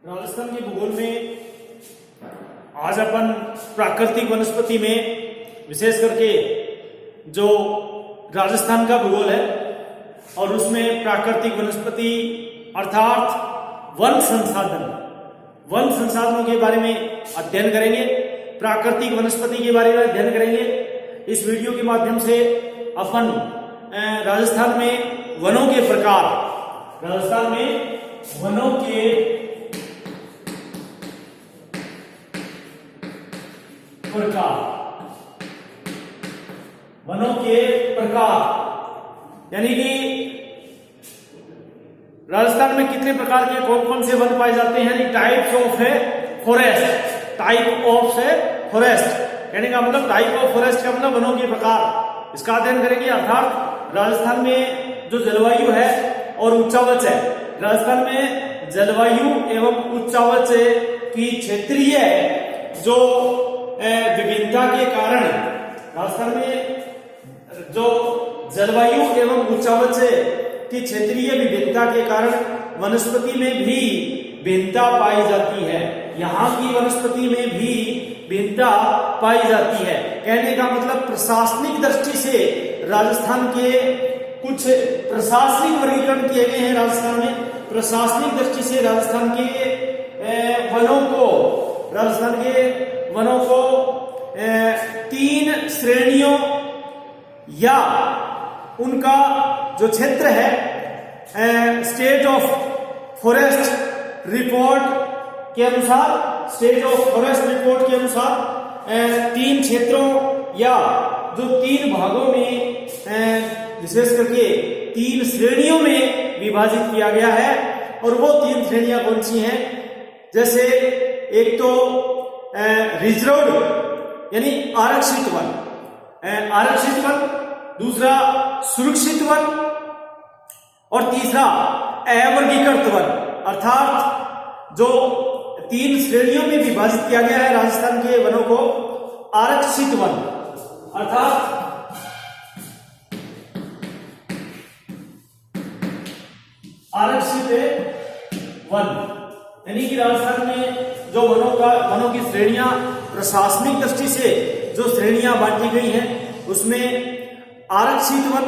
राजस्थान के भूगोल में आज अपन प्राकृतिक वनस्पति में विशेष करके जो राजस्थान का भूगोल है और उसमें प्राकृतिक वनस्पति अर्थात वन संसाधनों के बारे में अध्ययन करेंगे। प्राकृतिक वनस्पति के बारे में अध्ययन करेंगे। इस वीडियो के माध्यम से अपन राजस्थान में वनों के प्रकार, राजस्थान में वनों के प्रकार यानी कि राजस्थान में कितने प्रकार के कौन कौन से वन पाए जाते हैं। टाइप्स ऑफ है फॉरेस्ट, टाइप ऑफ है फॉरेस्ट कहने का मतलब टाइप ऑफ फॉरेस्ट का मतलब वनों के प्रकार, इसका अध्ययन करेंगे। अर्थात राजस्थान में जो जलवायु है और उच्चावच है, राजस्थान में जलवायु एवं उच्चावच की क्षेत्रीय जो विभिन्नता के कारण, राजस्थान में जो जलवायु एवं उच्चावच की क्षेत्रीय विभिन्नता के कारण वनस्पति में भी भिन्नता पाई जाती है। यहाँ की वनस्पति में भी भिन्नता पाई जाती है। कहने का मतलब प्रशासनिक दृष्टि से राजस्थान के कुछ प्रशासनिक वर्गीकरण किए गए हैं। राजस्थान में प्रशासनिक दृष्टि से राजस्थान के वनों को तीन श्रेणियों या उनका जो क्षेत्र है स्टेट ऑफ फॉरेस्ट रिपोर्ट के अनुसार, स्टेट ऑफ फॉरेस्ट रिपोर्ट के अनुसार तीन क्षेत्रों या जो तीन भागों में विशेष करके तीन श्रेणियों में विभाजित किया गया है। और वो तीन श्रेणियां कौन सी हैं? जैसे एक तो रिजर्व्ड यानी आरक्षित वन, दूसरा सुरक्षित वन और तीसरा अवर्गीकृत वन। अर्थात जो तीन श्रेणियों में विभाजित किया गया है राजस्थान के वनों को, आरक्षित वन अर्थात आरक्षित वन यानी कि राजस्थान में जो वनों की श्रेणियां प्रशासनिक दृष्टि से जो श्रेणियां बांटी गई हैं उसमें आरक्षित वन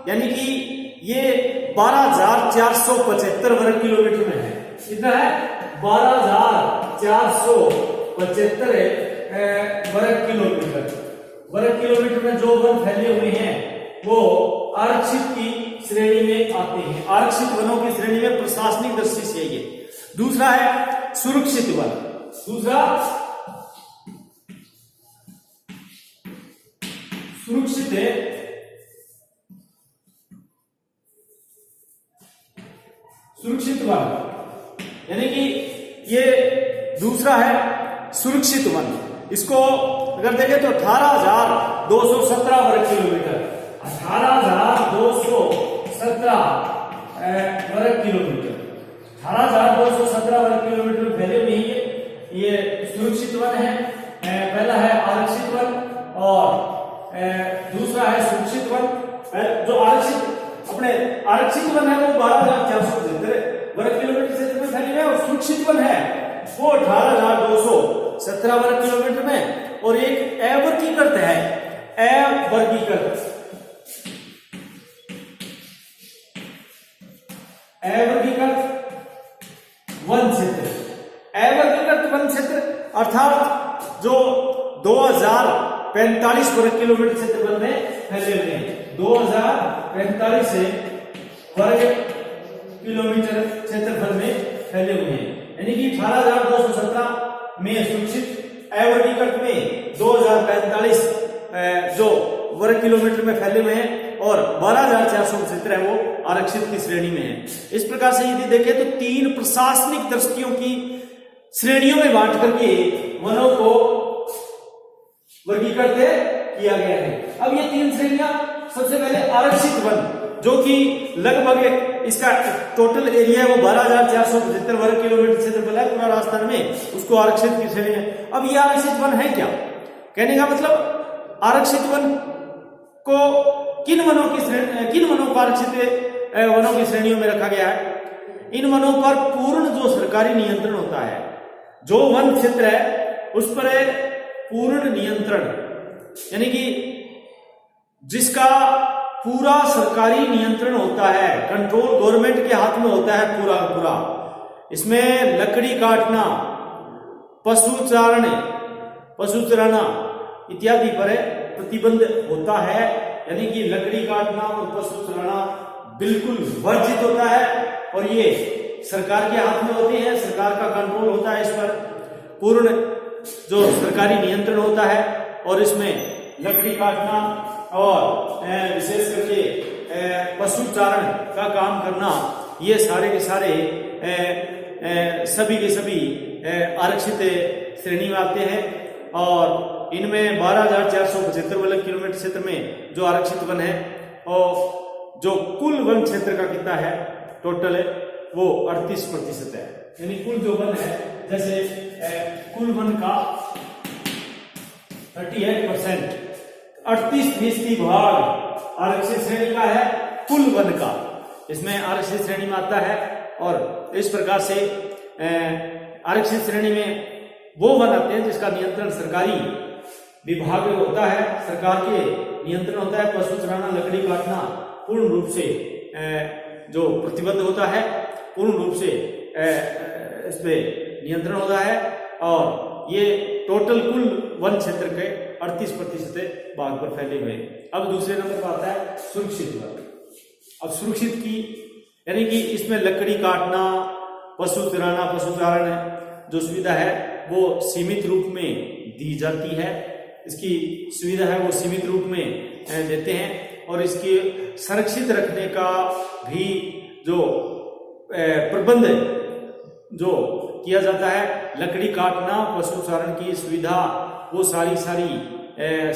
यानी कि ये 12,475 वर्ग किलोमीटर में है। कितना है? 12,475 वर्ग किलोमीटर में जो वन फैले हुए हैं वो आरक्षित की श्रेणी में आते हैं। आरक्षित वनों की श्रेणी में प्रशासनिक दृष्टि से ये। दूसरा है सुरक्षित वन, सुरक्षित वन यानी कि ये दूसरा है सुरक्षित वन। इसको अगर देखें तो 18,217 वर्ग किलोमीटर, 18,217 वर्ग किलोमीटर, 18,217 वर्ग किलोमीटर फैले हुए ये सुरक्षित वन है। पहला है आरक्षित वन और दूसरा है सुरक्षित वन। जो आरक्षित वन है वो 12,475 वर्ग किलोमीटर क्षेत्र में फैले हुए है और सुरक्षित वन है वो 18,217 वर्ग किलोमीटर में। और एक अवर्गीकृत है, अवर्गीकृत वन क्षेत्र, अवर्गीकृत वन क्षेत्र अर्थात जो 2045 वर्ग किलोमीटर क्षेत्रफल में फैले हुए हैं। 2045 वर्ग किलोमीटर क्षेत्रफल में फैले हुए हैं यानी कि 18,217 में सुरक्षित, अवर्गीकृत में 2045 जो वर्ग किलोमीटर में फैले हुए हैं और 12,475 है वो आरक्षित की श्रेणी में है। इस प्रकार से यदि देखें तो तीन प्रशासनिक दृष्टियों की श्रेणियों में बांट करके वनों को वर्गीकृत किया गया है। अब ये तीन श्रेणियां, सबसे पहले आरक्षित वन जो कि लगभग इसका टोटल एरिया है वो 12,475 वर्ग किलोमीटर क्षेत्रफल है पूरा राजस्थान में, उसको आरक्षित की श्रेणी है। अब ये आरक्षित वन है क्या? कहने का मतलब आरक्षित वन को किन वनों को आरक्षित वनों की श्रेणियों में रखा गया है? इन वनों पर पूर्ण जो सरकारी नियंत्रण होता है, जो वन क्षेत्र है उस पर है पूर्ण नियंत्रण, यानी कि जिसका पूरा सरकारी नियंत्रण होता है, कंट्रोल गवर्नमेंट के हाथ में होता है पूरा पूरा। इसमें लकड़ी काटना, पशु चराना इत्यादि पर प्रतिबंध होता है, यानी कि लकड़ी काटना और पशु चराना बिल्कुल वर्जित होता है और ये सरकार के हाथ में होते हैं, सरकार का कंट्रोल होता है इस पर, पूर्ण जो सरकारी नियंत्रण होता है। और इसमें लकड़ी काटना और विशेष करके पशु चारण का काम करना, ये सारे के सारे सभी के सभी आरक्षित श्रेणी में आते हैं। और इनमें 12,475 वर्ग किलोमीटर क्षेत्र में जो आरक्षित वन है और जो कुल वन क्षेत्र का कितना है टोटल है वो 38% है, यानी कुल जो वन है, जैसे कुल वन का 38%, 38% भाग आरक्षित श्रेणी का है कुल वन का, इसमें आरक्षित श्रेणी में आता है। और इस प्रकार से आरक्षित श्रेणी में वो वन आते हैं जिसका नियंत्रण सरकारी विभाग में होता है, सरकार के नियंत्रण होता है। पशु चराना, लकड़ी काटना पूर्ण रूप से जो प्रतिबद्ध होता है, पूर्ण रूप से इस पे नियंत्रण होता है। और ये टोटल कुल वन क्षेत्र के 38% भाग पर फैले हुए। अब दूसरे नंबर पर आता है सुरक्षित वन। अब सुरक्षित की यानी कि इसमें लकड़ी काटना, पशु चराना, पशु चारण जो सुविधा है वो सीमित रूप में दी जाती है, इसकी सुविधा है वो सीमित रूप में देते हैं। और इसके संरक्षित रखने का भी जो प्रबंध जो किया जाता है, लकड़ी काटना, पशु चारण की सुविधा वो सारी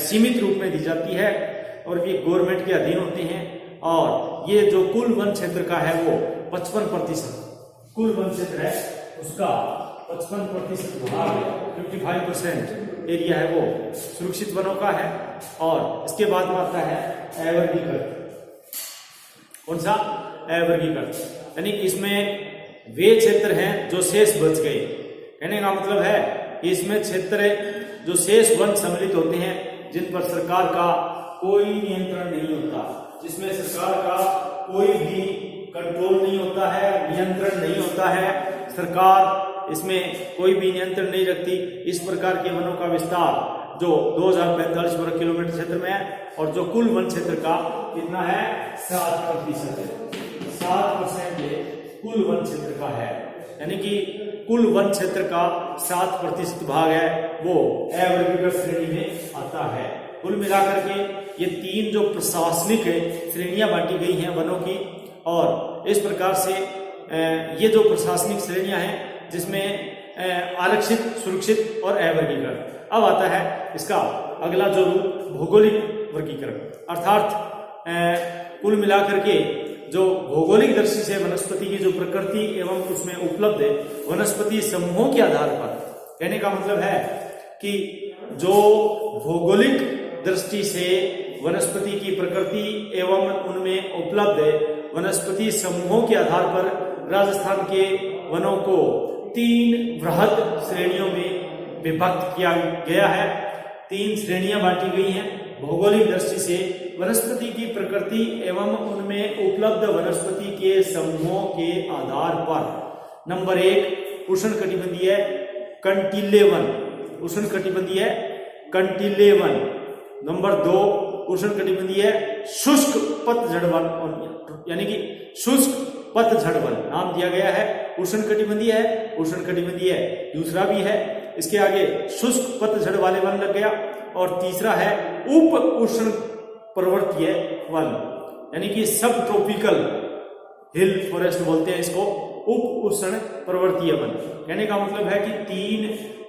सीमित रूप में दी जाती है और ये गवर्नमेंट के अधीन होते हैं। और ये जो कुल वन क्षेत्र का है वो 55%, कुल वन क्षेत्र है उसका 55% भाग, 55% एरिया है वो सुरक्षित वनों का है। और इसके बाद में आता है अवर्गीकृत। कौन सा? अवर्गीकृत, यानी इसमें वे क्षेत्र हैं जो शेष बच गए। कहने का मतलब है कि इसमें क्षेत्र जो शेष वन सम्मिलित होते हैं जिन पर सरकार का कोई नियंत्रण नहीं होता, जिसमें सरकार का कोई भी कंट्रोल नहीं होता है, नियंत्रण नहीं होता है, सरकार इसमें कोई भी नियंत्रण नहीं रखती। इस प्रकार के वनों का विस्तार जो 2045 वर्ग किलोमीटर क्षेत्र में है और जो कुल वन क्षेत्र का कितना है 7% है, 7% कुल वन क्षेत्र का है, यानी कि कुल वन क्षेत्र का 7% भाग है वो अवर्गीकृत श्रेणी में आता है। कुल मिलाकर के ये तीन जो प्रशासनिक श्रेणियां बांटी गई हैं वनों की, और इस प्रकार से ये जो प्रशासनिक श्रेणियां हैं जिसमें आरक्षित, सुरक्षित और अवर्गीकृत। अब आता है इसका अगला जो रूप भौगोलिक वर्गीकरण, अर्थात कुल मिलाकर के जो भौगोलिक दृष्टि से वनस्पति की जो प्रकृति एवं उसमें उपलब्ध वनस्पति समूहों के आधार पर, कहने का मतलब है कि जो भौगोलिक दृष्टि से वनस्पति की प्रकृति एवं उनमें उपलब्ध वनस्पति समूहों के आधार पर राजस्थान के वनों को 3 वृहद श्रेणियों में विभक्त किया गया है। 3 श्रेणियां बांटी गई हैं भौगोलिक दृष्टि से वनस्पति की प्रकृति एवं उनमें उपलब्ध वनस्पति के समूहों के आधार पर। नंबर 1 उष्णकटिबंधीय कंटीले वन, उष्णकटिबंधीय कंटीले वन। नंबर 2 उष्णकटिबंधीय शुष्क पतझड़ वन, यानी कि शुष्क पतझड़ वन नाम दिया गया है। उष्णकटिबंधीय है, उष्णकटिबंधीय दूसरा भी है, इसके आगे शुष्क पतझड़ वाले वन लग गया। और तीसरा है उप उष्ण पर्वतीय वन, यानी कि सब ट्रॉपिकल हिल फॉरेस्ट बोलते हैं इसको, उप उष्ण पर्वतीय वन। कहने का मतलब है कि 3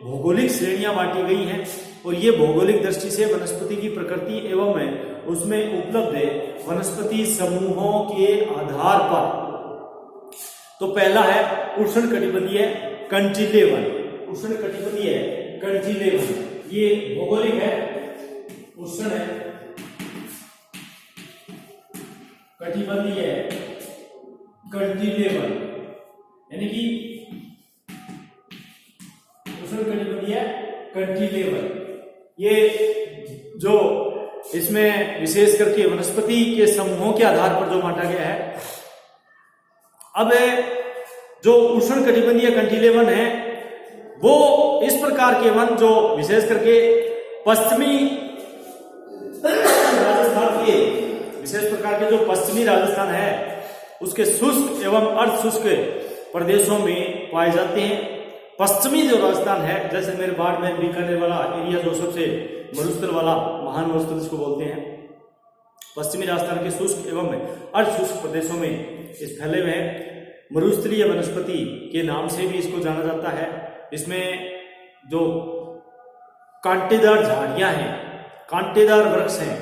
भौगोलिक श्रेणियां बांटी गई हैं और ये भौगोलिक दृष्टि से वनस्पति की प्रकृति एवं उसमें उपलब्ध वनस्पति समूहों के आधार पर। तो पहला है उष्णकटिबंधीय कंटीले वन, उष्णकटिबंधीय कंटीले वन, ये भौगोलिक है, उष्ण है, कटिबंधीय कंटीले वन, यानी कि उष्णकटिबंधीय कैंटिलीवर, ये जो इसमें विशेष करके वनस्पति के समूहों के आधार पर जो बांटा गया है। अब जो उष्णकटिबंधीय कैंटिलीवर है वो इस प्रकार के वन जो विशेष करके पश्चिमी राजस्थान के, विशेष प्रकार के जो पश्चिमी राजस्थान है उसके शुष्क एवं अर्ध शुष्क प्रदेशों में पाए जाते हैं। पश्चिमी जो राजस्थान है, जैसे मेरे बाड़मेर बीकानेर वाला एरिया जो सबसे मरुस्थल वाला महान मरुस्थल जिसको बोलते हैं, पश्चिमी राजस्थान के शुष्क एवं अर्ध शुष्क प्रदेशों में इस फैले हुए मरुस्थलीय वनस्पति के नाम से भी इसको जाना जाता है। इसमें जो कांटेदार झाड़ियां हैं, कांटेदार वृक्ष हैं,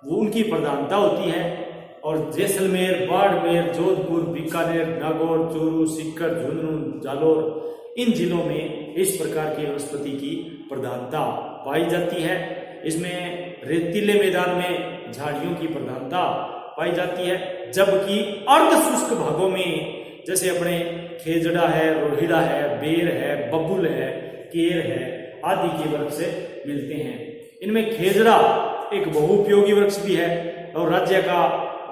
वो उनकी प्रधानता होती है। और जैसलमेर, बाड़मेर, जोधपुर, बीकानेर, नागौर, चूरू, सीकर, झुंझुनू, जालोर, इन जिलों में इस प्रकार की वनस्पति की प्रधानता पाई जाती है। इसमें रेतीले मैदान में झाड़ियों की प्रधानता पाई जाती है, जबकि अर्ध शुष्क भागों में जैसे अपने खेजड़ा है, रोहिड़ा है, बेर है, बबुल है, केर है आदि के वृक्ष मिलते हैं। इनमें खेजड़ा एक बहुउपयोगी वृक्ष भी है और राज्य का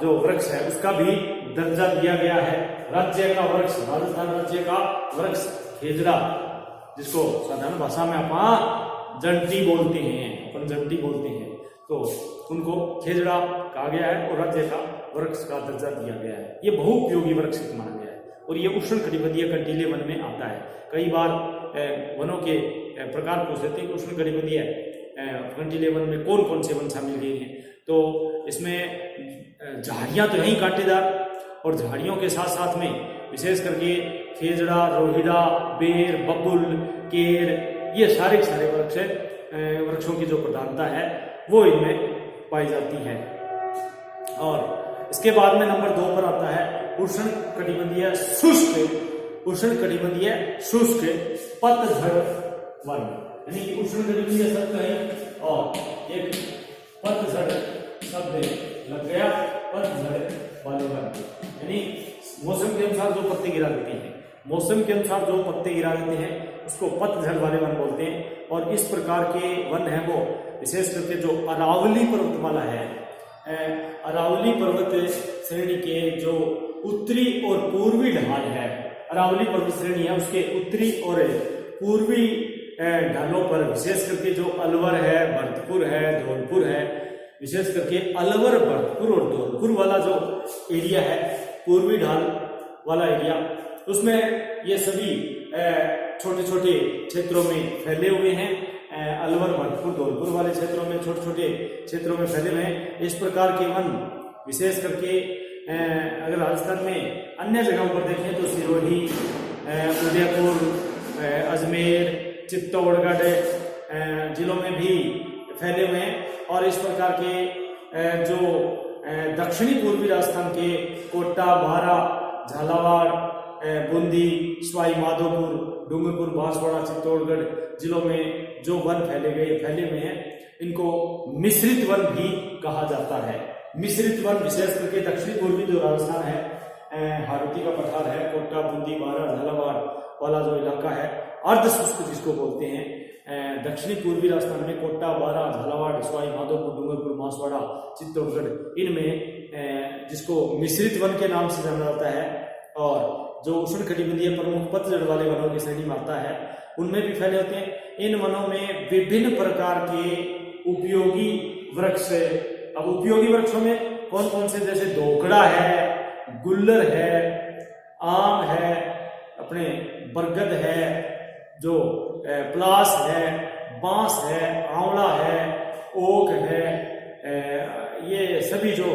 जो वृक्ष है उसका भी दर्जा दिया गया है। राज्य का वृक्ष, राजस्थान राज्य का वृक्ष खेजड़ा, जिसको साधारण भाषा में अपन जंटी बोलते हैं, तो उनको खेजड़ा कहा गया है और राज्य का वृक्ष का दर्जा दिया गया है। ये बहुउपयोगी वृक्ष माना गया है और ये उष्णकटिबंधीय कैंटिलीवर वन में आता है। कई बार वनों के प्रकार पूछ लेते हैं कि उष्णकटिबंधीय कैंटिलीवर वन में कौन कौन से वन शामिल किए हैं, तो इसमें झाड़ियां तो नहीं कांटेदार, और झाड़ियों के साथ साथ में विशेष करके खेजड़ा, रोहिड़ा, बेर, बबुल, केर, ये सारे वृक्षों की जो प्रधानता है वो इनमें पाई जाती है। और इसके बाद में नंबर 2 पर आता है उष्णकटिबंधीय शुष्क पतझड़ वन, यानी कि उष्णकटिबंधीय शब्द है और एक पतझड़ शब्द लग गया, पतझड़ वाले वन, यानी मौसम के अनुसार जो पत्ते गिरा देते हैं, मौसम के अनुसार जो पत्ते गिरा देते हैं उसको पतझड़ वाले वन बोलते हैं। और इस प्रकार के वन है वो विशेष करके जो अरावली पर्वतमाला है, अरावली पर्वत श्रेणी के जो उत्तरी और पूर्वी ढाल है, अरावली पर्वत श्रेणी है उसके उत्तरी और पूर्वी ढालों पर विशेष करके जो अलवर है, भरतपुर है, धौलपुर है, विशेष करके अलवर, भरतपुर और धौलपुर वाला जो एरिया है, पूर्वी ढाल वाला एरिया, उसमें ये सभी छोटे छोटे क्षेत्रों में फैले हुए हैं। अलवर, भरतपुर, धौलपुर वाले क्षेत्रों में छोटे छोटे क्षेत्रों में फैले हुए हैं। इस प्रकार के वन विशेष करके अगर राजस्थान में अन्य जगहों पर देखें तो सिरोही, उदयपुर, अजमेर, चित्तौड़गढ़ जिलों में भी फैले हुए हैं। और इस प्रकार के जो दक्षिणी पूर्वी राजस्थान के कोटा, बारा, झालावाड़, बूंदी, सवाई माधोपुर, डूंगरपुर, बांसवाड़ा, चित्तौड़गढ़ जिलों में जो वन फैले हुए हैं, इनको मिश्रित वन भी कहा जाता है। मिश्रित वन विशेष करके दक्षिणी पूर्वी जो राजस्थान है, हारूटी का पठार है, कोटा, बूंदी, बारा, झालावाड़ वाला जो इलाका है, अर्ध शुष्क जिसको बोलते हैं, दक्षिणी पूर्वी राजस्थान में कोटा, बारा, झालावाड़, सवाई माधोपुर, डूंगरपुर, बांसवाड़ा, चित्तौड़गढ़, इनमें जिसको मिश्रित वन के नाम से जाना जाता है। और जो उष्णकटिबंधीय प्रमुख पतझड़ वाले वनों की श्रेणी में आता है, उनमें भी फैले होते हैं। इन वनों में विभिन्न प्रकार के उपयोगी वृक्ष, अब उपयोगी वृक्षों में कौन कौन से, जैसे धोकड़ा है, गुल्लर है, आम है, अपने बरगद है, जो प्लास है, बांस है, आंवला है, ओक है, ये सभी जो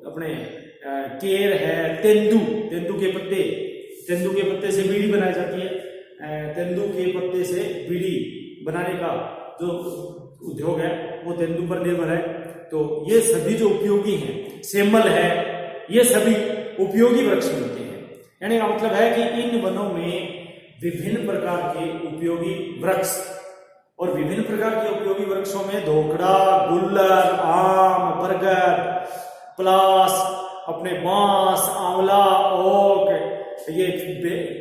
अपने केर है, तेंदू के पत्ते से बीड़ी बनाई जाती है। तेंदू के पत्ते से बीड़ी बनाने का जो उद्योग है वो तेंदू पर निर्भर है। तो ये सभी जो उपयोगी हैं, सेमल है, ये सभी उपयोगी वृक्ष मिलते हैं। यानी का मतलब है कि इन वनों में विभिन्न प्रकार के उपयोगी वृक्ष, और विभिन्न प्रकार के उपयोगी वृक्षों में धोकड़ा, गुल्लर, आम, बरगद, प्लास, अपने बांस, आंवला, ओक, ये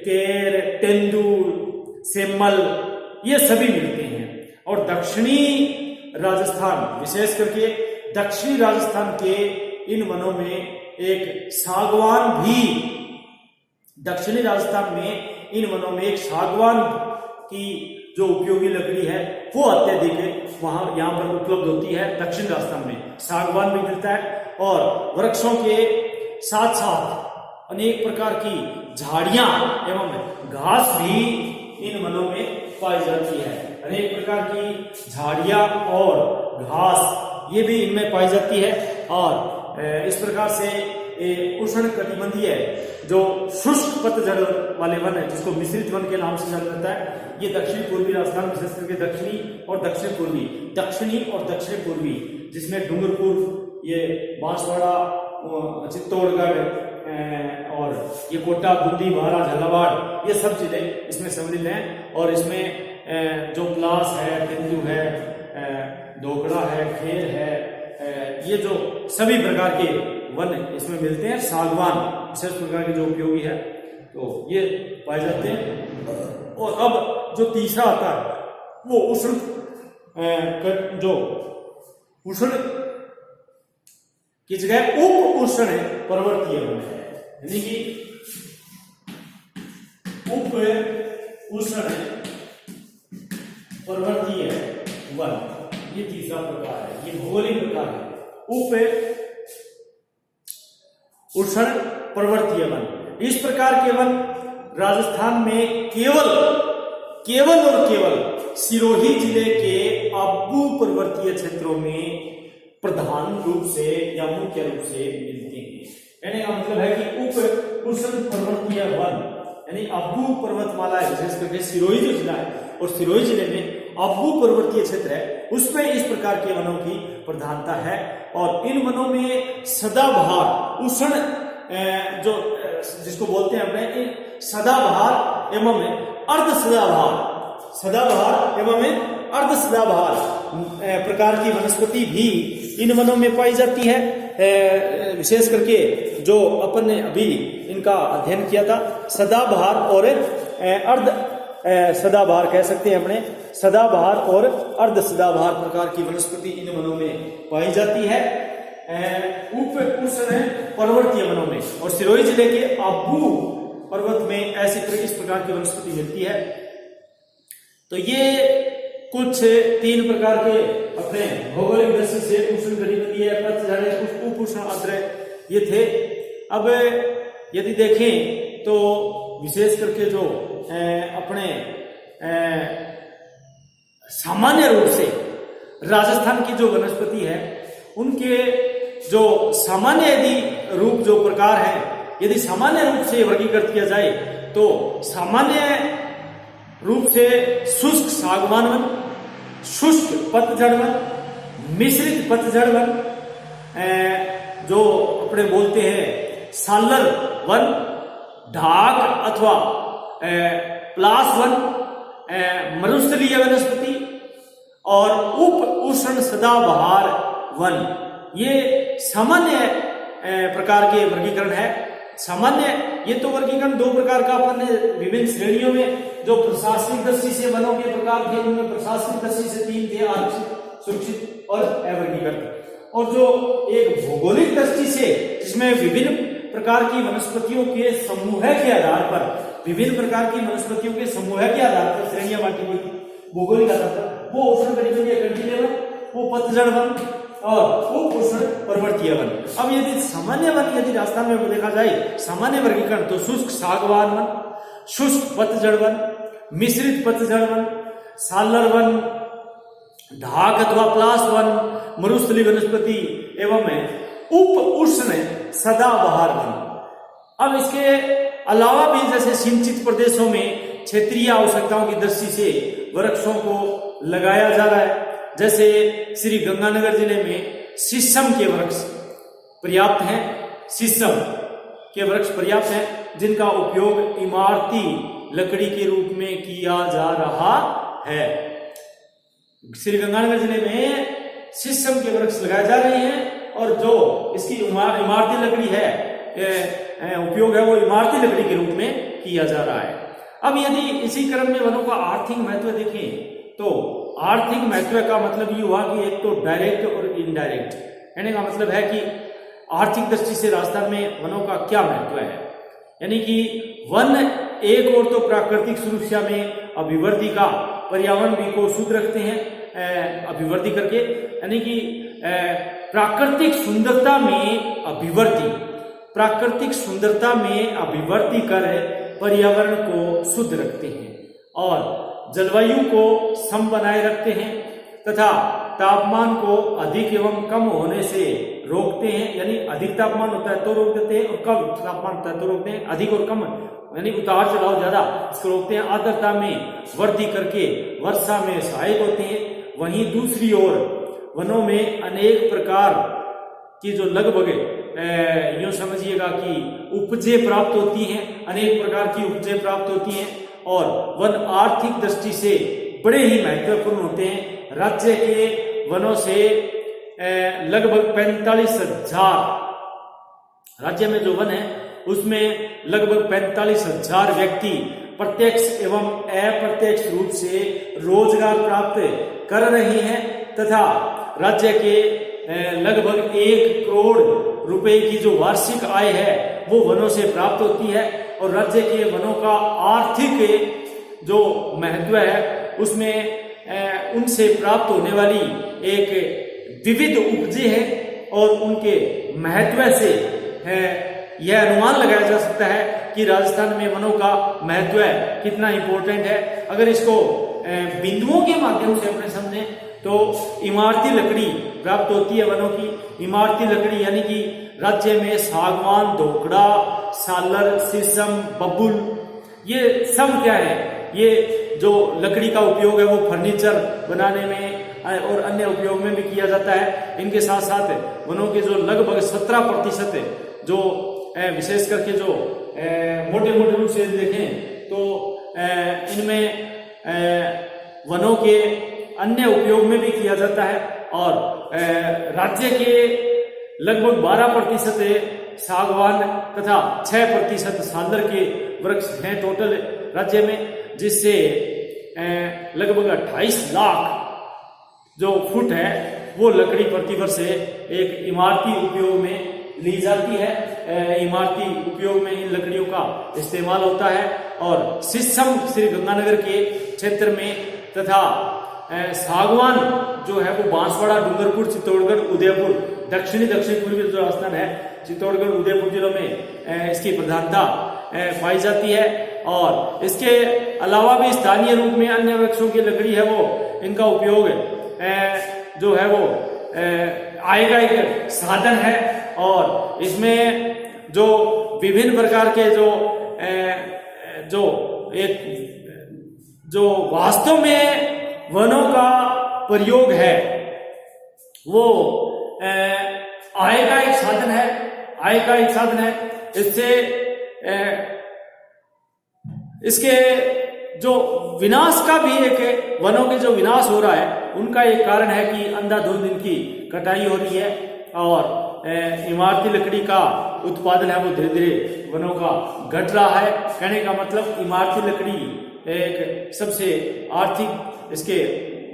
केर, तेंदू, सेमल, ये सभी मिलते हैं। और दक्षिणी राजस्थान, विशेष करके दक्षिणी राजस्थान के इन वनों में एक सागवान भी, दक्षिणी राजस्थान में इन वनों में एक सागवान की जो उपयोगी लकड़ी है वो अत्यधिक वहां यहाँ पर उपलब्ध होती है। दक्षिण राजस्थान में सागवान भी मिलता है और वृक्षों के साथ साथ अनेक प्रकार की झाड़ियां एवं घास भी इन वनों में पाई जाती है। अनेक प्रकार की झाड़ियां और घास ये भी इनमें पाई जाती है। और इस प्रकार से उष्ण कटिबंधीय जो शुष्क पतझड़ वाले वन है, जिसको मिश्रित वन के नाम से जाना जाता है, ये दक्षिणी पूर्वी राजस्थान, विशेष करके दक्षिणी और दक्षिण पूर्वी, दक्षिणी और दक्षिण पूर्वी, जिसमें डूंगरपुर, ये बांसवाड़ा, चित्तौड़गढ़ और ये कोटा, बूंदी, बारा, झालावाड़, ये सब जिले इसमें सम्मिलित हैं। और इसमें जो प्लास है, तेंदू है, ढोकड़ा है, खेर है, ये जो सभी प्रकार के वन इसमें मिलते हैं। सागवान विशेष प्रकार के जो उपयोगी है तो ये पाए जाते हैं। और अब जो तीसरा आता है वो उष्ण, जो उष्ण की जगह उप उष्ण पर्वतीय वन है, यानी कि उप उष्ण पर्वतीय वन, ये तीसरा प्रकार है, ये भौगोलिक प्रकार है। उप उष्ण पर्वतीय वन, इस प्रकार के वन राजस्थान में केवल और केवल सिरोही जिले के आबू पर्वतीय क्षेत्रों में प्रधान रूप से या मुख्य रूप से मिलते हैं। कहने का मतलब है कि उप उष्ण पर्वतीय वन यानी आबू पर्वतमाला है, विशेष करके सिरोही जो जिला है और सिरोही जिले में आबू पर्वतीय क्षेत्र है, उसमें इस प्रकार के वनों की प्रधानता है। और इन वनों में सदाबहार उष्ण जो जिसको बोलते हैं अपने सदाबहार एवं अर्ध सदाबहार एवं अर्ध सदाबहार प्रकार की वनस्पति भी इन वनों में पाई जाती है। विशेष करके जो अपन ने अभी इनका अध्ययन किया था, सदाबहार और अर्ध सदाबहार कह सकते हैं अपने, सदाबहार और अर्ध सदाबहार प्रकार की वनस्पति इन वनों में पाई जाती है उप उष्ण पर्वतीय वनों में। और सिरोही जिले के आबू पर्वत में ऐसी इस प्रकार की वनस्पति मिलती है। तो ये कुछ 3 प्रकार के अपने भौगोलिक दृष्टि से उष्ण कटिबंधीय, पतझड़, उप उष्ण, आर्द्र ये थे। अब यदि देखें तो विशेष करके जो अपने सामान्य रूप से राजस्थान की जो वनस्पति है उनके जो सामान्य यदि रूप जो प्रकार है, यदि सामान्य रूप से वर्गीकृत किया जाए तो सामान्य रूप से शुष्क सागवान वन, शुष्क पतझड़ वन, मिश्रित पतझड़ वन, जो अपने बोलते हैं सालर वन, ढाक अथवा प्लास वन, मरुस्थलीय वनस्पति और उप उष्ण सदाबहार वन, ये सामान्य प्रकार के वर्गीकरण है। सामान्य ये तो वर्गीकरण 2 प्रकार का अपन ने विभिन्न श्रेणियों में, जो प्रशासनिक दृष्टि से वनों के प्रकार थे उनमें प्रशासनिक दृष्टि से 3 थे, आरक्षित, सुरक्षित और अवर्गीकृत। और जो एक भौगोलिक दृष्टि से जिसमें विभिन्न प्रकार की वनस्पतियों के समूह के आधार पर, विभिन्न प्रकार की वनस्पतियों के समूह के आधार पर श्रेणियां बांटी गई थी भौगोलिक आधार पर, वो उष्ण कटिबंधीय कंटिन्यू वन, वो पतझड़ वन और उप उष्ण पर्वतीय वन। अब यदि सामान्य वन यदि राजस्थान में देखा जाए सामान्य वर्गीकरण तो शुष्क सागवान वन, शुष्क पतझड़ वन, मिश्रित पतझड़ वन, सालर वन, ढाक अथवा प्लास वन, मरुस्थलीय वनस्पति एवं उप उष्ण सदाबहार वन। अब इसके अलावा भी जैसे सिंचित प्रदेशों में क्षेत्रीय आवश्यकताओं की दृष्टि से वृक्षों को लगाया जा रहा है। जैसे श्री गंगानगर जिले में शीशम के वृक्ष पर्याप्त हैं, शीशम के वृक्ष पर्याप्त हैं जिनका उपयोग इमारती लकड़ी के रूप में किया जा रहा है। श्री गंगानगर जिले में शीशम के वृक्ष लगाए जा रहे हैं और जो इसकी इमारती लकड़ी है उपयोग है वो इमारती लकड़ी के रूप में किया जा रहा है। अब यदि इसी क्रम में वनों का आर्थिक महत्व देखें तो आर्थिक महत्व का मतलब ये हुआ कि एक तो डायरेक्ट और इनडायरेक्ट, कहने का मतलब है कि आर्थिक दृष्टि से राजस्थान में वनों का क्या महत्व है। यानी कि वन एक और तो प्राकृतिक सुरक्षा में अभिवृद्धि का, पर्यावरण भी को शुद्ध रखते हैं अभिवृद्धि करके, यानी कि प्राकृतिक सुंदरता में अभिवृद्धि, प्राकृतिक सुंदरता में अभिवृद्धि कर पर्यावरण को शुद्ध रखते हैं और जलवायु को सम बनाए रखते हैं तथा तापमान को अधिक एवं कम होने से रोकते हैं। यानी अधिक तापमान होता है तो रोक देते हैं और कम तापमान होता है तो रोकते हैं। अधिक और कम यानी उतार चढ़ाव ज्यादा इसको रोकते हैं। आर्द्रता में वृद्धि करके वर्षा में सहायक होते हैं। वहीं दूसरी ओर वनों में अनेक प्रकार की जो लगभग यूं समझिएगा कि उपजें प्राप्त होती हैं, अनेक प्रकार की उपजें प्राप्त होती हैं और वन आर्थिक दृष्टि से बड़े ही महत्वपूर्ण होते हैं। राज्य के वनों से लगभग 45,000 राज्य में जो वन है उसमें लगभग 45,000 व्यक्ति प्रत्यक्ष एवं अप्रत्यक्ष रूप से रोजगार प्राप्त कर रहे हैं तथा राज्य के लगभग 1 करोड़ रुपए की जो वार्षिक आय है वो वनों से प्राप्त होती है। और राज्य के वनों का आर्थिक जो महत्व है उसमें उनसे प्राप्त होने वाली एक विविध उपजे है और उनके महत्व से यह अनुमान लगाया जा सकता है कि राजस्थान में वनों का महत्व कितना इंपॉर्टेंट है। अगर इसको बिंदुओं के माध्यम से अपने समझे तो इमारती लकड़ी प्राप्त होती है वनों की। इमारती लकड़ी यानी कि राज्य में सागवान, धोकड़ा, सालर, शीशम, बबूल, ये सब क्या है, ये जो लकड़ी का उपयोग है वो फर्नीचर बनाने में और अन्य उपयोग में भी किया जाता है। इनके साथ साथ वनों के जो लगभग 17% जो विशेष करके जो मोटे मोटे रूप से देखें तो इनमें वनों के अन्य उपयोग में भी किया जाता है और राज्य के लगभग 12% सागवान तथा 6% सालर के वृक्ष हैं टोटल राज्य में, जिससे लगभग 28 लाख जो फुट है वो लकड़ी प्रतिवर्ष एक इमारती उपयोग में ली जाती है। इमारती उपयोग में इन लकड़ियों का इस्तेमाल होता है और शीशम श्री गंगानगर के क्षेत्र में तथा सागवान जो है वो बांसवाड़ा, डूंगरपुर, चित्तौड़गढ़, उदयपुर, दक्षिण पूर्वी जो राजस्थान है चित्तौड़गढ़, उदयपुर जिलों में इसकी प्रधानता पाई जाती है। और इसके अलावा भी स्थानीय रूप में अन्य वृक्षों की लकड़ी है वो इनका उपयोग जो है वो आय का एक साधन है और इसमें जो विभिन्न प्रकार के जो वास्तव में वनों का प्रयोग है वो आय का एक साधन है, आय का एक साधन है। इससे इसके जो विनाश का भी एक, वनों के जो विनाश हो रहा है उनका एक कारण है कि अंधाधुंध इनकी कटाई हो रही है और इमारती लकड़ी का उत्पादन है वो धीरे धीरे वनों का घट रहा है। कहने का मतलब इमारती लकड़ी एक सबसे आर्थिक इसके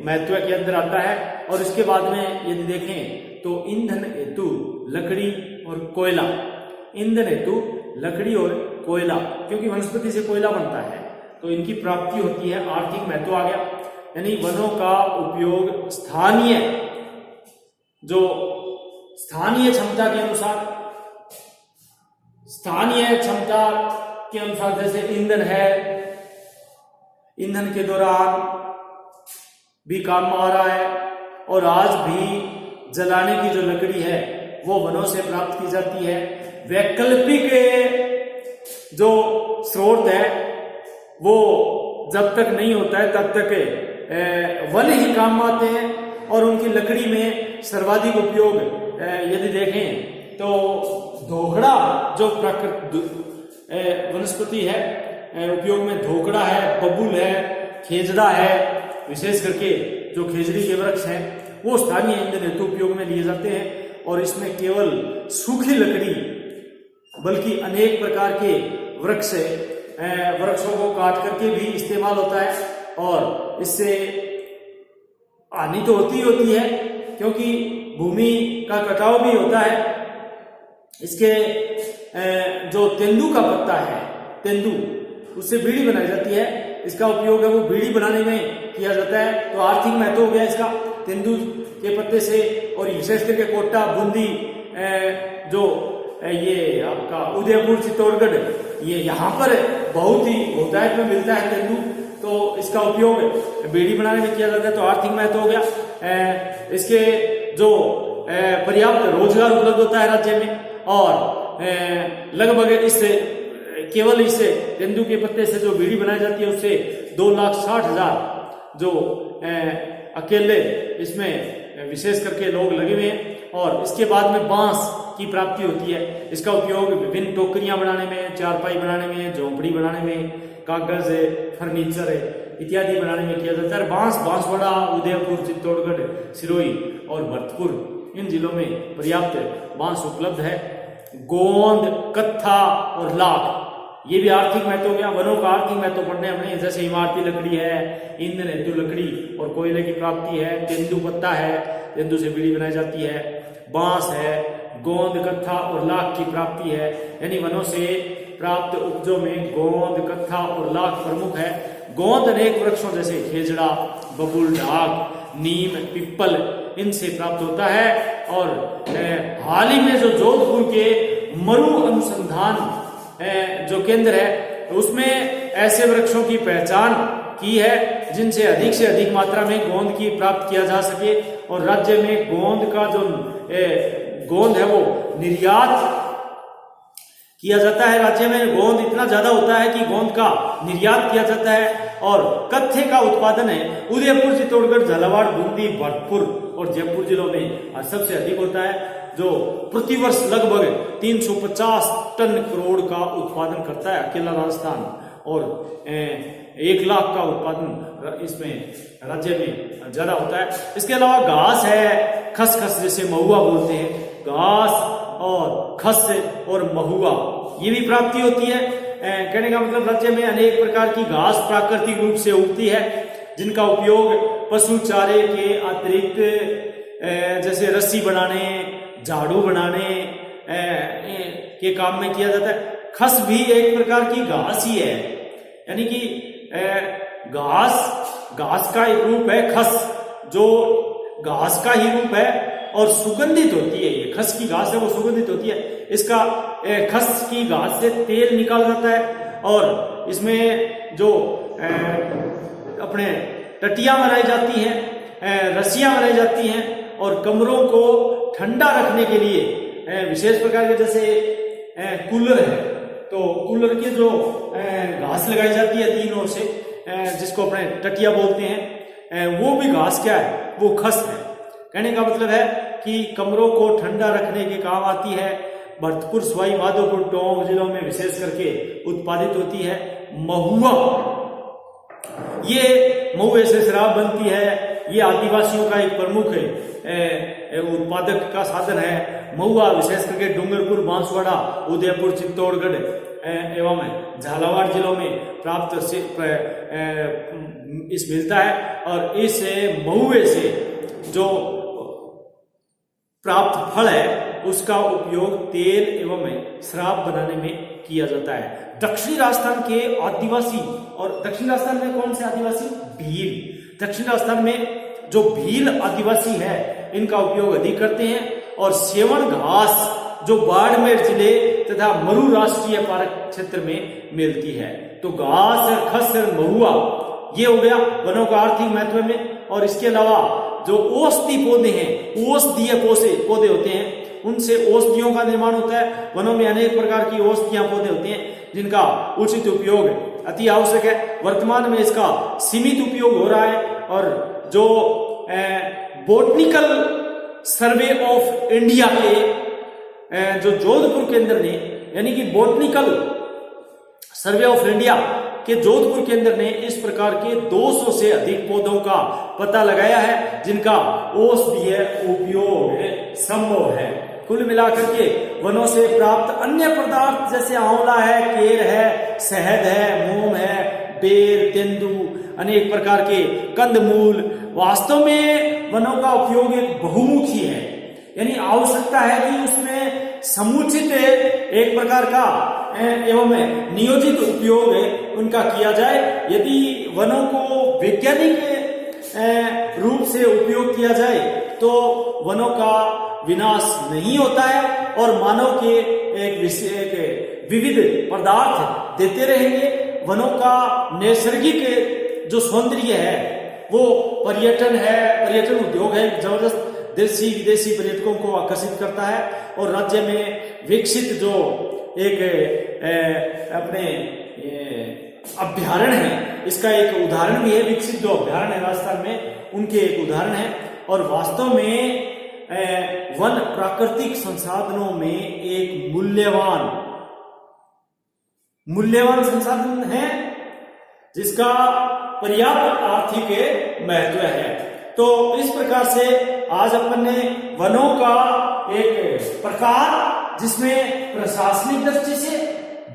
महत्व के अंदर आता है। और इसके बाद में यदि देखें तो ईंधन हेतु लकड़ी और कोयला, ईंधन हेतु लकड़ी और कोयला, क्योंकि वनस्पति से कोयला बनता है तो इनकी प्राप्ति होती है, आर्थिक महत्व आ गया। यानी वनों का उपयोग स्थानीय क्षमता के अनुसार, जैसे ईंधन है, ईंधन के दौरान भी काम में आ रहा है और आज भी जलाने की जो लकड़ी है वो वनों से प्राप्त की जाती है। वैकल्पिक जो स्रोत है वो जब तक नहीं होता है तब तक वन ही काम आते हैं और उनकी लकड़ी में सर्वाधिक उपयोग यदि देखें तो धोकड़ा जो वनस्पति है उपयोग में धोकड़ा है, बबूल है, खेजड़ा है, विशेष करके जो खेजड़ी के वृक्ष हैं वो स्थानीय ईंधन हेतु उपयोग में लिए जाते हैं। और इसमें केवल सूखी लकड़ी बल्कि अनेक प्रकार के वृक्षों को काट करके भी इस्तेमाल होता है। और इससे हानि तो होती है, क्योंकि भूमि का कटाव भी होता है। इसके जो तेंदू का पत्ता है, तेंदू, उससे बीड़ी बनाई जाती है। इसका उपयोग है वो बीड़ी बनाने में किया जाता है। तो आर्थिक महत्व हो गया इसका तेंदू के पत्ते से। और विशेष करके कोटा, बूंदी, जो ये आपका उदयपुर, चित्तौड़गढ़, ये यहाँ पर बहुत ही बहुतायत में मिलता है तेंदू। तो इसका उपयोग बीड़ी बनाने में किया जाता है। तो आर्थिक महत्व हो गया। इसके जो पर्याप्त रोजगार उपलब्ध होता है राज्य में। और लगभग इससे, केवल इससे तेंदू के पत्ते से जो बीड़ी बनाई जाती है उससे 2,60,000 जो अकेले इसमें विशेष करके लोग लगे हुए हैं। और इसके बाद में बांस की प्राप्ति होती है। इसका उपयोग विभिन्न टोकरियां बनाने में, चारपाई बनाने में, झोंपड़ी बनाने में, कागज, फर्नीचर इत्यादि बनाने में किया जाता है। बांसवाड़ा, उदयपुर, चित्तौड़गढ़, सिरोही और भरतपुर, इन जिलों में पर्याप्त बांस उपलब्ध है। गोंद, कत्था और लाख, ये भी आर्थिक महत्व हो गया। वनों का आर्थिक महत्व पढ़ने हमने, जैसे इमारती लकड़ी है, ईंधन हेतु लकड़ी और कोयले की प्राप्ति है। तेंदू पत्ता है, तेंदू से बीड़ी बनाई जाती है। बांस है, गोंद, कत्था और लाख की प्राप्ति है। यानी वनों से प्राप्त उपजों में गोंद, कत्था और लाख प्रमुख है। गोंद अनेक वृक्षों जैसे खेजड़ा, बबूल, ढाक, नीम, पिप्पल, इनसे प्राप्त होता है। और हाल ही में जो जोधपुर के मरु अनुसंधान जो केंद्र है, उसमें ऐसे वृक्षों की पहचान की है जिनसे से अधिक मात्रा में गोंद की प्राप्त किया जा सके। और राज्य में गोंद का जो गोंद है वो निर्यात किया जाता है। राज्य में गोंद इतना ज्यादा होता है कि गोंद का निर्यात किया जाता है। और कत्थे का उत्पादन है उदयपुर, चित्तौड़गढ़, झालावाड़, बूंदी, भरतपुर और जयपुर जिलों में सबसे अधिक होता है, जो प्रतिवर्ष लगभग 350 टन करोड़ का उत्पादन करता है अकेला राजस्थान। और 1 लाख का उत्पादन इसमें राज्य में ज्यादा होता है। इसके अलावा घास है, खसखस जिसे महुआ बोलते हैं, घास और खस और महुआ, ये भी प्राप्ति होती है। कहने का मतलब राज्य में अनेक प्रकार की घास प्राकृतिक रूप से उगती है, जिनका उपयोग पशु चारे के अतिरिक्त जैसे रस्सी बनाने, झाड़ू बनाने के काम में किया जाता है। खस भी एक प्रकार की घास ही है, यानी कि घास का एक रूप है खस, जो घास का ही रूप है और सुगंधित होती है। ये खस की घास है वो सुगंधित होती है। इसका खस की घास से तेल निकाला जाता है। और इसमें जो अपने टटियां बनाई जाती हैं, रस्सियां बनाई जाती हैं। और कमरों को ठंडा रखने के लिए विशेष प्रकार के जैसे कूलर है, तो कूलर के जो घास लगाई जाती है 3 ओर से, जिसको अपने टटिया बोलते हैं, वो भी घास क्या है, वो खस है। कहने का मतलब है कि कमरों को ठंडा रखने के काम आती है। भरतपुर, सवाई माधोपुर, टोंक जिलों में विशेष करके उत्पादित होती है महुआ। ये महुए से शराब बनती है। ये आदिवासियों का एक प्रमुख उत्पादक का साधन है। महुआ विशेष करके डूंगरपुर, बांसवाड़ा, उदयपुर, चित्तौड़गढ़ एवं झालावाड़ जिलों में प्राप्त इस मिलता है। और इस महुए से जो प्राप्त फल है उसका उपयोग तेल एवं शराब बनाने में किया जाता है। दक्षिणी राजस्थान के आदिवासी, और दक्षिणी राजस्थान में कौन से आदिवासी? भील। दक्षिण राजस्थान में जो भील आदिवासी है इनका उपयोग अधिक करते हैं। और सेवण घास जो बाड़मेर जिले तथा मरु राष्ट्रीय पार्क क्षेत्र में मिलती है। तो घास, खस, महुआ, ये हो गया वनों का आर्थिक महत्व में। और इसके अलावा जो औषधि पौधे हैं, औषधीय पौधे होते हैं, उनसे औषधियों का निर्माण होता है। वनों में अनेक प्रकार की औषधियां पौधे होते हैं जिनका उचित उपयोग अति आवश्यक है। वर्तमान में इसका सीमित उपयोग हो रहा है। और जो बोटनिकल सर्वे ऑफ इंडिया के जो जोधपुर केंद्र ने, यानी कि बोटनिकल सर्वे ऑफ इंडिया के जोधपुर केंद्र ने इस प्रकार के 200 से अधिक पौधों का पता लगाया है जिनका औषधीय उपयोग संभव है। कुल मिलाकर के वनों से प्राप्त अन्य पदार्थ जैसे आंवला है, केर है, शहद है, मोम है, बेर, तेंदु, अनेक प्रकार के कंदमूल, वास्तव में वनों का उपयोग एक बहुमुखी है, यानी आवश्यकता है कि उसमें समुचित एक प्रकार का एवं नियोजित उपयोग उनका किया जाए। यदि वनों को वैज्ञानिक रूप से उपयोग किया जाए तो वनों का विनाश नहीं होता है और मानव के एक विविध पदार्थ देते रहेंगे। वनों का नैसर्गिक जो सौंदर्य है वो पर्यटन उद्योग है, जबरदस्त देशी विदेशी पर्यटकों को आकर्षित करता है और राज्य में विकसित जो एक अपने अभ्यारण्य है, इसका एक उदाहरण भी है। विकसित जो अभ्यारण्य है राजस्थान में, उनके एक उदाहरण है। और वास्तव में वन प्राकृतिक संसाधनों में एक मूल्यवान संसाधन है जिसका पर्याप्त आर्थिक महत्व है। तो इस प्रकार से आज अपन ने वनों का एक प्रकार, जिसमें प्रशासनिक दृष्टि से,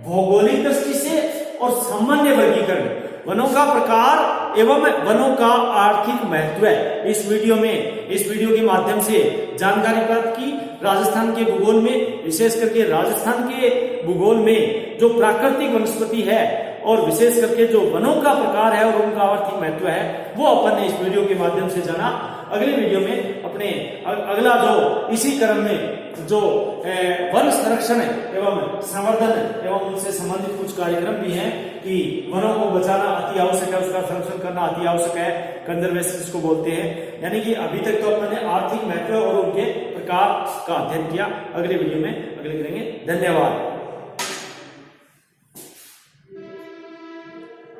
भौगोलिक दृष्टि से और सामान्य वर्गीकरण, वनों का प्रकार एवं वनों का आर्थिक महत्व है, इस वीडियो के माध्यम से जानकारी प्राप्त की। राजस्थान के भूगोल में, विशेष करके राजस्थान के भूगोल में जो प्राकृतिक वनस्पति है और विशेष करके जो वनों का प्रकार है और उनका आर्थिक महत्व है, वो अपन ने इस वीडियो के माध्यम से जाना। अगले वीडियो में अपने अगला जो इसी क्रम में जो वन संरक्षण एवं संवर्धन एवं उनसे संबंधित कुछ कार्यक्रम भी हैं कि वनों को बचाना अति आवश्यक है, उसका संरक्षण करना अति आवश्यक है, कंजर्वेशन जिसको बोलते हैं। यानी कि अभी तक तो अपने आर्थिक महत्व और उनके प्रकार का अध्ययन किया। अगले वीडियो में अगले करेंगे। धन्यवाद।